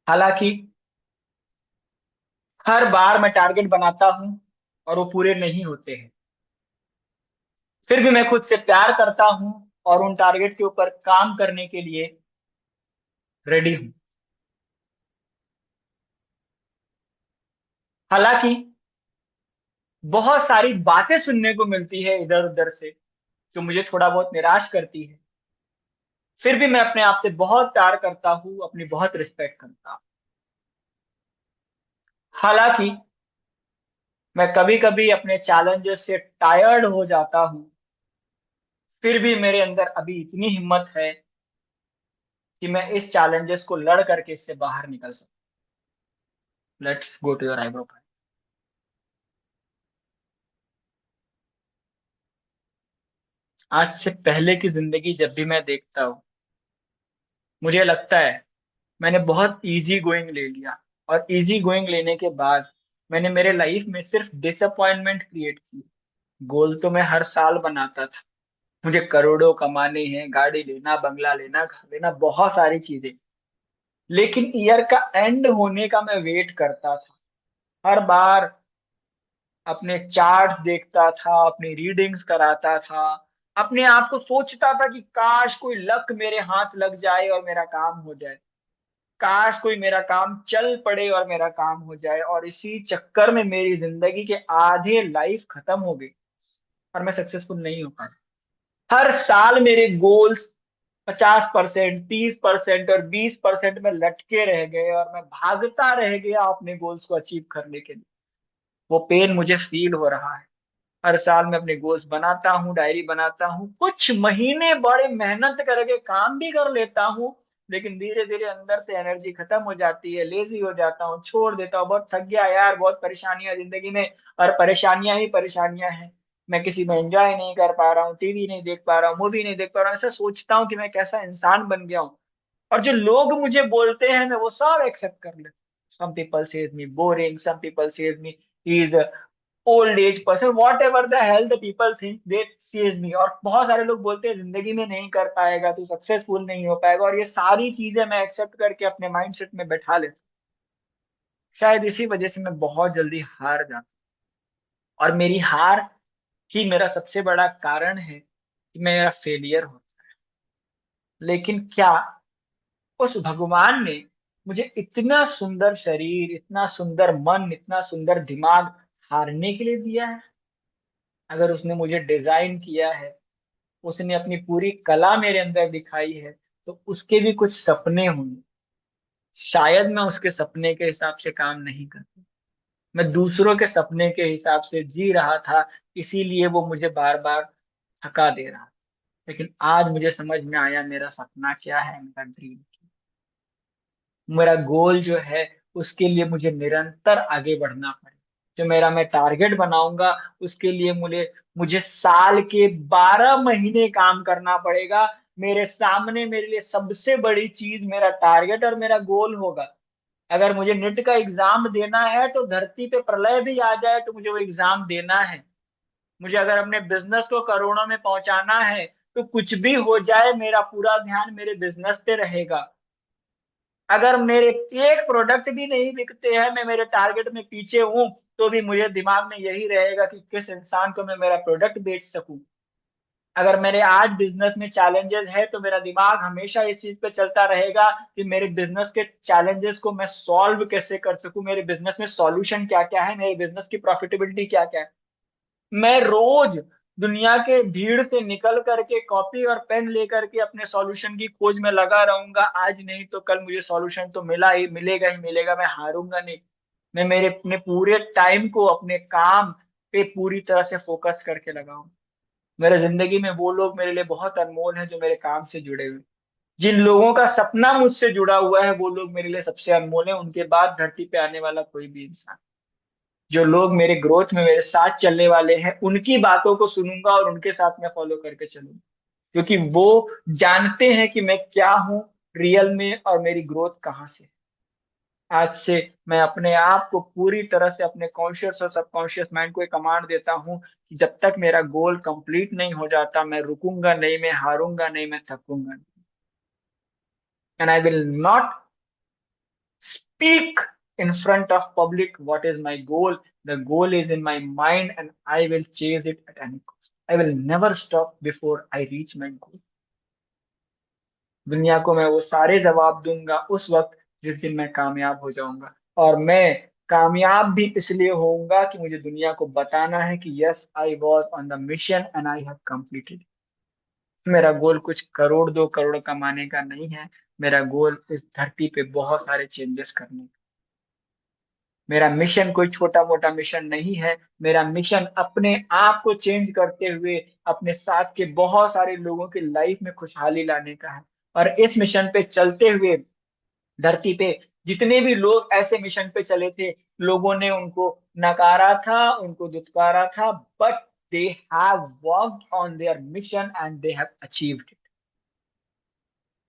हालांकि हर बार मैं टारगेट बनाता हूं और वो पूरे नहीं होते हैं, फिर भी मैं खुद से प्यार करता हूं और उन टारगेट के ऊपर काम करने के लिए रेडी हूं। हालांकि बहुत सारी बातें सुनने को मिलती है इधर उधर से, जो मुझे थोड़ा बहुत निराश करती है, फिर भी मैं अपने आप से बहुत प्यार करता हूँ, अपनी बहुत रिस्पेक्ट करता हूँ। हालांकि मैं कभी कभी अपने चैलेंजेस से टायर्ड हो जाता हूँ, फिर भी मेरे अंदर अभी इतनी हिम्मत है कि मैं इस चैलेंजेस को लड़ करके इससे बाहर निकल सकूं। Let's go to your eyebrow. आज से पहले की जिंदगी जब भी मैं देखता हूँ, मुझे लगता है मैंने बहुत इजी गोइंग ले लिया, और इजी गोइंग लेने के बाद मैंने मेरे लाइफ में सिर्फ डिसअपॉइंटमेंट क्रिएट की। गोल तो मैं हर साल बनाता था, मुझे करोड़ों कमाने हैं, गाड़ी लेना, बंगला लेना, घर लेना, बहुत सारी चीजें। लेकिन ईयर का एंड होने का मैं वेट करता था। हर बार अपने चार्ट्स देखता था, अपनी रीडिंग्स कराता था, अपने आप को सोचता था कि काश कोई लक मेरे हाथ लग जाए और मेरा काम हो जाए, काश कोई मेरा काम चल पड़े और मेरा काम हो जाए। और इसी चक्कर में मेरी जिंदगी के आधे लाइफ खत्म हो गई और मैं सक्सेसफुल नहीं हो पाया। हर साल मेरे गोल्स 50%, 30% और 20% में लटके रह गए और मैं भागता रह गया अपने गोल्स को अचीव करने के लिए। वो पेन मुझे फील हो रहा है। हर साल मैं अपने गोल्स बनाता हूँ, डायरी बनाता हूँ, कुछ महीने बड़े मेहनत करके काम भी कर लेता हूँ, लेकिन धीरे धीरे अंदर से एनर्जी खत्म हो जाती है, लेजी हो जाता हूँ, छोड़ देता हूँ, बहुत थक गया यार, बहुत परेशानियां जिंदगी में, और परेशानियां ही परेशानियां हैं। मैं किसी में एंजॉय नहीं कर पा रहा हूँ, टीवी नहीं देख पा रहा हूँ, मूवी नहीं देख पा रहा हूँ, ऐसा सोचता हूँ कि मैं कैसा इंसान बन गया हूँ। और जो लोग मुझे बोलते हैं मैं वो सब एक्सेप्ट कर लेता हूँ। Some people says me boring, some people says me he is old age person, what ever the health people think they sees me. और बहुत सारे लोग बोलते हैं जिंदगी में नहीं कर पाएगा, तू सक्सेसफुल नहीं हो पाएगा, और ये सारी चीजें मैं एक्सेप्ट करके अपने माइंडसेट में बैठा लेता हूँ। शायद इसी वजह से मैं बहुत जल्दी हार जाता हूँ, और मेरी हार ही मेरा सबसे बड़ा कारण है कि मेरा फेलियर हो। लेकिन क्या उस भगवान ने मुझे इतना सुंदर शरीर, इतना सुंदर मन, इतना सुंदर दिमाग हारने के लिए दिया है? अगर उसने मुझे डिजाइन किया है, उसने अपनी पूरी कला मेरे अंदर दिखाई है, तो उसके भी कुछ सपने होंगे। शायद मैं उसके सपने के हिसाब से काम नहीं करता, मैं दूसरों के सपने के हिसाब से जी रहा था, इसीलिए वो मुझे बार बार थका दे रहा। लेकिन आज मुझे समझ में आया मेरा सपना क्या है, मेरा ड्रीम, मेरा गोल जो है, उसके लिए मुझे निरंतर आगे बढ़ना पड़े। जो मेरा मैं टारगेट बनाऊंगा, उसके लिए मुझे मुझे साल के 12 महीने काम करना पड़ेगा। मेरे सामने मेरे लिए सबसे बड़ी चीज मेरा टारगेट और मेरा गोल होगा। अगर मुझे नेट का एग्जाम देना है तो धरती पे प्रलय भी आ जाए तो मुझे वो एग्जाम देना है। मुझे अगर अपने बिजनेस को करोड़ों में पहुंचाना है, तो कुछ भी हो जाए मेरा पूरा ध्यान मेरे बिजनेस पे रहेगा। अगर मेरे एक प्रोडक्ट भी नहीं बिकते हैं, मैं मेरे टारगेट में पीछे हूं, तो भी मुझे दिमाग में यही रहेगा कि किस इंसान को मैं मेरा प्रोडक्ट बेच सकूं। अगर मेरे आज बिजनेस में चैलेंजेस है, तो मेरा दिमाग हमेशा इस चीज पे चलता रहेगा कि मेरे बिजनेस के चैलेंजेस को मैं सॉल्व कैसे कर सकूं, मेरे बिजनेस में सॉल्यूशन क्या क्या है, मेरे बिजनेस की प्रॉफिटेबिलिटी क्या क्या है। मैं रोज दुनिया के भीड़ से निकल करके कॉपी और पेन लेकर के अपने सॉल्यूशन की खोज में लगा रहूंगा। आज नहीं तो कल मुझे सॉल्यूशन तो मिलेगा ही मिलेगा, मैं हारूंगा नहीं। मैं मेरे अपने पूरे टाइम को अपने काम पे पूरी तरह से फोकस करके लगाऊं। मेरे जिंदगी में वो लोग मेरे लिए बहुत अनमोल हैं जो मेरे काम से जुड़े हुए। जिन लोगों का सपना मुझसे जुड़ा हुआ है, वो लोग मेरे लिए सबसे अनमोल है, उनके बाद धरती पे आने वाला कोई भी इंसान। जो लोग मेरे ग्रोथ में मेरे साथ चलने वाले हैं, उनकी बातों को सुनूंगा और उनके साथ में फॉलो करके चलूंगा, क्योंकि वो जानते हैं कि मैं क्या हूँ रियल में और मेरी ग्रोथ कहाँ से है। आज से मैं अपने आप को पूरी तरह से, अपने कॉन्शियस और सबकॉन्शियस माइंड को एक कमांड देता हूँ कि जब तक मेरा गोल कंप्लीट नहीं हो जाता, मैं रुकूंगा नहीं, मैं हारूंगा नहीं, मैं थकूंगा नहीं। And I will not speak in front of public what is my goal. The goal is in my mind and I will chase it at any cost. I will never stop before I reach my goal. दुनिया को मैं वो सारे जवाब दूंगा उस वक्त जिस दिन मैं कामयाब हो जाऊंगा। और मैं कामयाब भी इसलिए होऊंगा कि मुझे दुनिया को बताना है कि yes I was on the mission and I have completed. मेरा गोल कुछ करोड़ 2 करोड़ कमाने का नहीं है। मेरा गोल इस धरती पे बहुत सारे चेंजेस करने का। मेरा मिशन कोई छोटा मोटा मिशन नहीं है। मेरा मिशन अपने आप को चेंज करते हुए अपने साथ के बहुत सारे लोगों की लाइफ में खुशहाली लाने का है। और इस मिशन पे चलते हुए धरती पे जितने भी लोग ऐसे मिशन पे चले थे, लोगों ने उनको नकारा था, उनको दुत्कारा था, but they have worked on their mission and they have achieved it.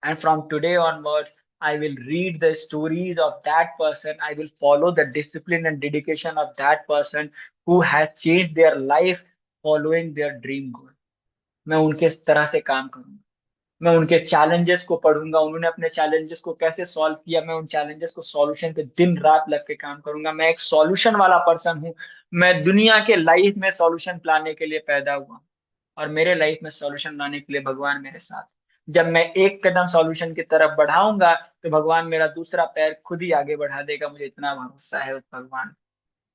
And from today onwards, I will read the stories of that person. I will follow the discipline and dedication of that person who has changed their life following their dream goal. मैं उनके इस तरह से काम करूंगा। मैं उनके challenges को पढ़ूंगा, उन्होंने अपने चैलेंजेस को कैसे सॉल्व किया, मैं उन चैलेंजेस को सॉल्यूशन पे दिन रात लग के काम करूंगा। मैं एक सॉल्यूशन वाला पर्सन हूँ। मैं दुनिया के लाइफ में सॉल्यूशन लाने के लिए पैदा हुआ। और मेरे लाइफ में सॉल्यूशन लाने के लिए भगवान मेरे साथ है। जब मैं एक कदम सॉल्यूशन की तरफ बढ़ाऊंगा तो भगवान मेरा दूसरा पैर खुद ही आगे बढ़ा देगा। मुझे इतना भरोसा है उस भगवान।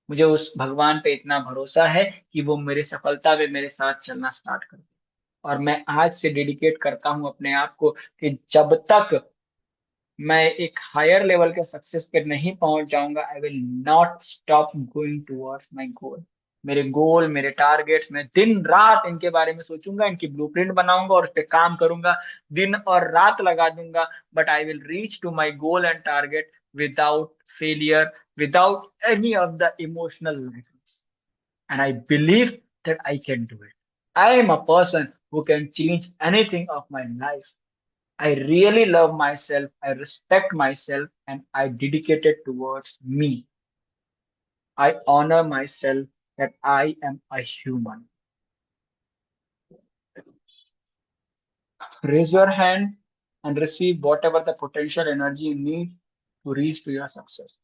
मुझे उस भगवान पे इतना भरोसा है कि वो मेरी सफलता में मेरे साथ चलना स्टार्ट कर दे। और मैं आज से डेडिकेट करता हूं अपने आप को कि जब तक मैं एक हायर लेवल के सक्सेस पे नहीं पहुंच जाऊंगा, I will not stop going towards my goal. मेरे गोल, मेरे टारगेट्स, मैं दिन रात इनके बारे में सोचूंगा, इनकी ब्लूप्रिंट बनाऊंगा और उस पे काम करूंगा। दिन और रात लगा दूंगा, but I will reach to my goal and target without failure, without any of the emotional lackings. And I believe that I can do it. I am a person who can change anything of my life. I really love myself, I respect myself, and I dedicate it towards me. I honor myself that I am a human. Raise your hand and receive whatever the potential energy you need to reach to your success.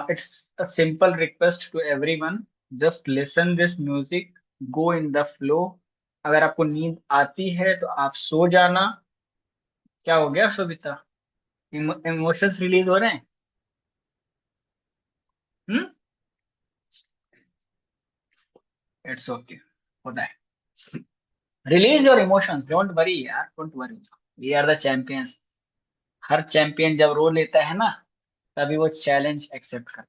It's a simple request to everyone. Just listen this music, go in the flow. अगर आपको नींद आती है तो आप सो जाना। क्या हो गया सविता? इमोशंस रिलीज हो रहे हैं? हम्म। इट्स ओके, होता है। Release your emotions, don't worry यार, don't worry. We are the champions. हर चैंपियन जब रो लेता है ना, तभी वो चैलेंज एक्सेप्ट करता है।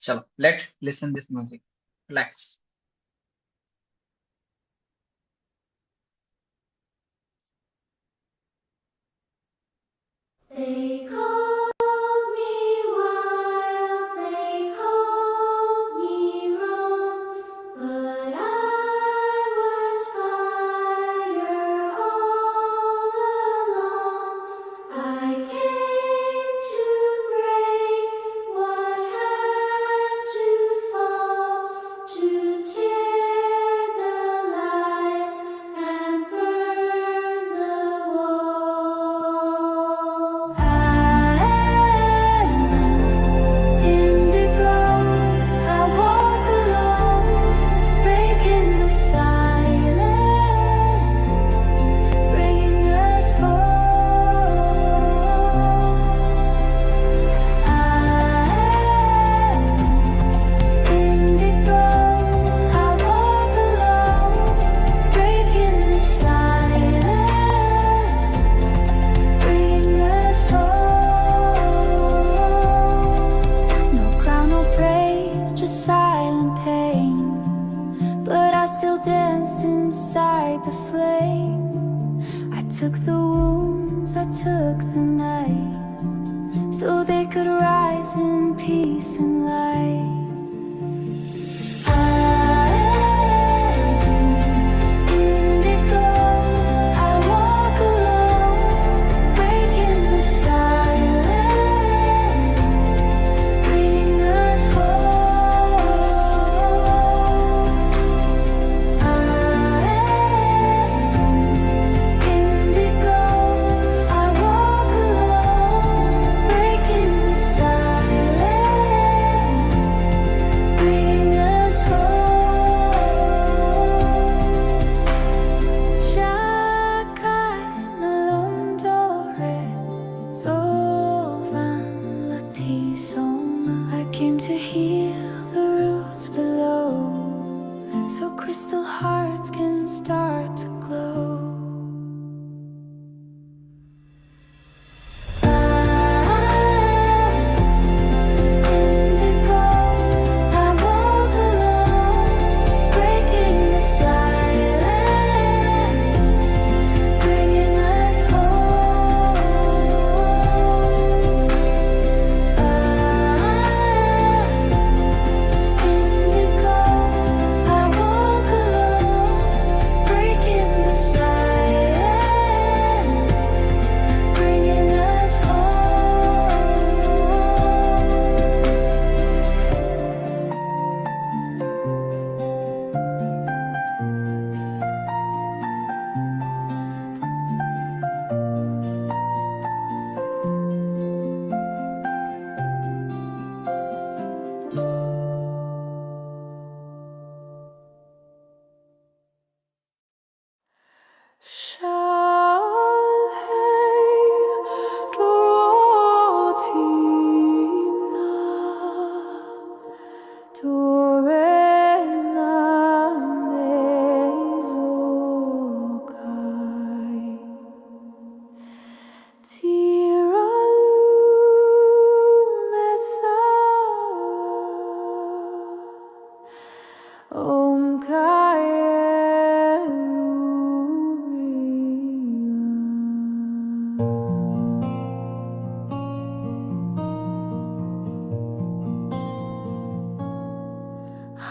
चलो, let's listen this music. Relax. They called me wild, they called me wrong, but I was fire all along. I came to break what had to fall, to tear the lies and burn the wall. so they could rise in peace and light. Indigo, I walk alone, breaking the silence, bringing us home. Indigo, I walk alone, breaking the silence, bringing us home. Shakai malum dore, zovan latisoma. I came to heal the roots below, so crystal hearts can start to glow. Indigo, I walk alone, breaking the silence, bringing us home. Indigo, I walk alone, breaking the silence, bringing us home. Om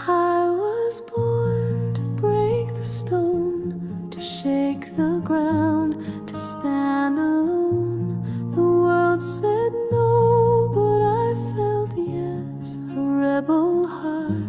I was born to break the stone, to shake the ground, to stand alone. The world said no, but I felt yes. A rebel heart,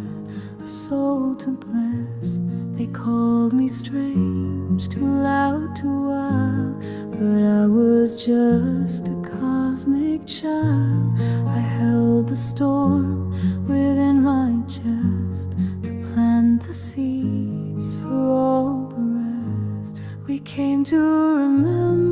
a soul to bless. They called me strange, too loud, too wild, but I was just a cosmic child. I held the storm within my chest to plant the seeds for all the rest. We came to remember